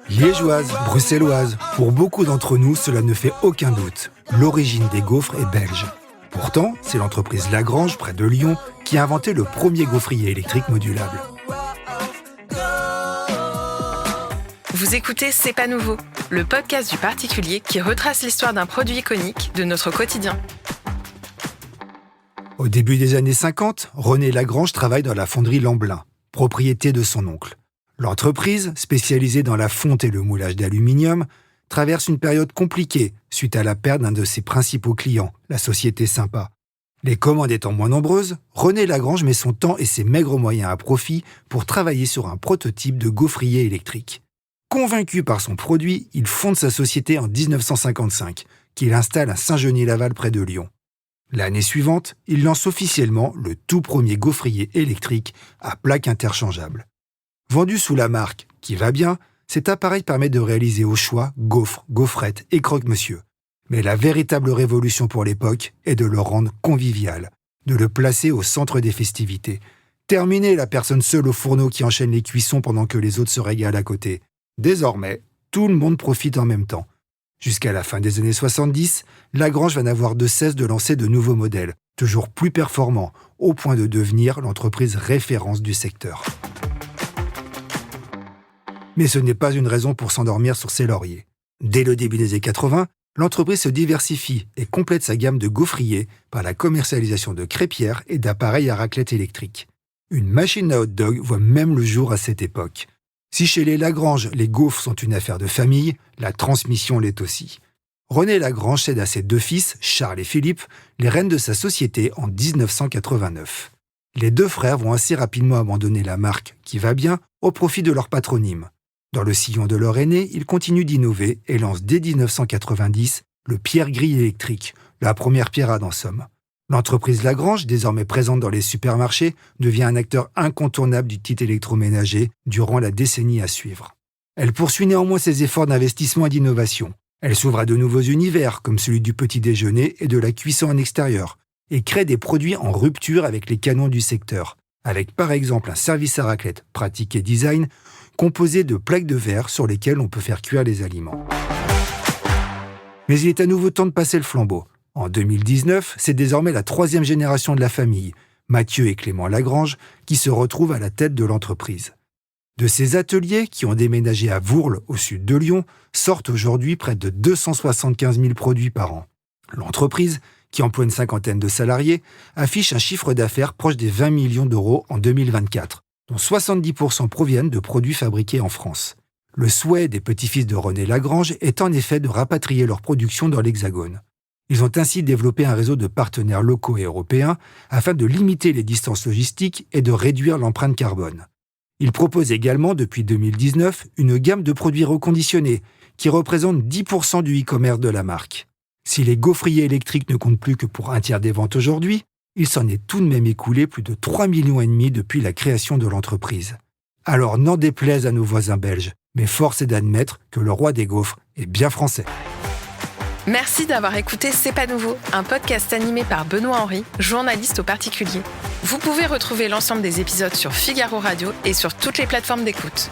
Liégeoise, bruxelloise, pour beaucoup d'entre nous, cela ne fait aucun doute. L'origine des gaufres est belge. Pourtant, c'est l'entreprise Lagrange, près de Lyon, qui a inventé le premier gaufrier électrique modulable. Vous écoutez C'est pas nouveau, le podcast du particulier qui retrace l'histoire d'un produit iconique de notre quotidien. Au début des années 50, René Lagrange travaille dans la fonderie Lamblin, propriété de son oncle. L'entreprise, spécialisée dans la fonte et le moulage d'aluminium, traverse une période compliquée suite à la perte d'un de ses principaux clients, la société Sympa. Les commandes étant moins nombreuses, René Lagrange met son temps et ses maigres moyens à profit pour travailler sur un prototype de gaufrier électrique. Convaincu par son produit, il fonde sa société en 1955, qu'il installe à Saint-Genis-Laval près de Lyon. L'année suivante, il lance officiellement le tout premier gaufrier électrique à plaque interchangeable. Vendu sous la marque Qui va bien, cet appareil permet de réaliser au choix gaufres, gaufrettes et croque-monsieur. Mais la véritable révolution pour l'époque est de le rendre convivial, de le placer au centre des festivités. Terminez la personne seule au fourneau qui enchaîne les cuissons pendant que les autres se régalent à côté. Désormais, tout le monde profite en même temps. Jusqu'à la fin des années 70, Lagrange va n'avoir de cesse de lancer de nouveaux modèles, toujours plus performants, au point de devenir l'entreprise référence du secteur. Mais ce n'est pas une raison pour s'endormir sur ses lauriers. Dès le début des années 80, l'entreprise se diversifie et complète sa gamme de gaufriers par la commercialisation de crêpières et d'appareils à raclette électrique. Une machine à hot dog voit même le jour à cette époque. Si chez les Lagrange, les gaufres sont une affaire de famille, la transmission l'est aussi. René Lagrange cède à ses deux fils, Charles et Philippe, les rênes de sa société en 1989. Les deux frères vont assez rapidement abandonner la marque Qui va bien au profit de leur patronyme. Dans le sillon de leur aîné, ils continuent d'innover et lancent dès 1990 le pierre-grille électrique, la première pierrade en somme. L'entreprise Lagrange, désormais présente dans les supermarchés, devient un acteur incontournable du kit électroménager durant la décennie à suivre. Elle poursuit néanmoins ses efforts d'investissement et d'innovation. Elle s'ouvre à de nouveaux univers, comme celui du petit déjeuner et de la cuisson en extérieur, et crée des produits en rupture avec les canons du secteur, avec par exemple un service à raclette pratique et design, composé de plaques de verre sur lesquelles on peut faire cuire les aliments. Mais il est à nouveau temps de passer le flambeau. En 2019, c'est désormais la troisième génération de la famille, Mathieu et Clément Lagrange, qui se retrouvent à la tête de l'entreprise. De ces ateliers, qui ont déménagé à Vourles, au sud de Lyon, sortent aujourd'hui près de 275 000 produits par an. L'entreprise, qui emploie une cinquantaine de salariés, affiche un chiffre d'affaires proche des 20 millions d'euros en 2024, dont 70% proviennent de produits fabriqués en France. Le souhait des petits-fils de René Lagrange est en effet de rapatrier leur production dans l'Hexagone. Ils ont ainsi développé un réseau de partenaires locaux et européens afin de limiter les distances logistiques et de réduire l'empreinte carbone. Ils proposent également, depuis 2019, une gamme de produits reconditionnés qui représentent 10% du e-commerce de la marque. Si les gaufriers électriques ne comptent plus que pour un tiers des ventes aujourd'hui, il s'en est tout de même écoulé plus de 3,5 millions depuis la création de l'entreprise. Alors n'en déplaise à nos voisins belges, mais force est d'admettre que le roi des gaufres est bien français. Merci d'avoir écouté C'est pas nouveau, un podcast animé par Benoît Henry, journaliste au particulier. Vous pouvez retrouver l'ensemble des épisodes sur Figaro Radio et sur toutes les plateformes d'écoute.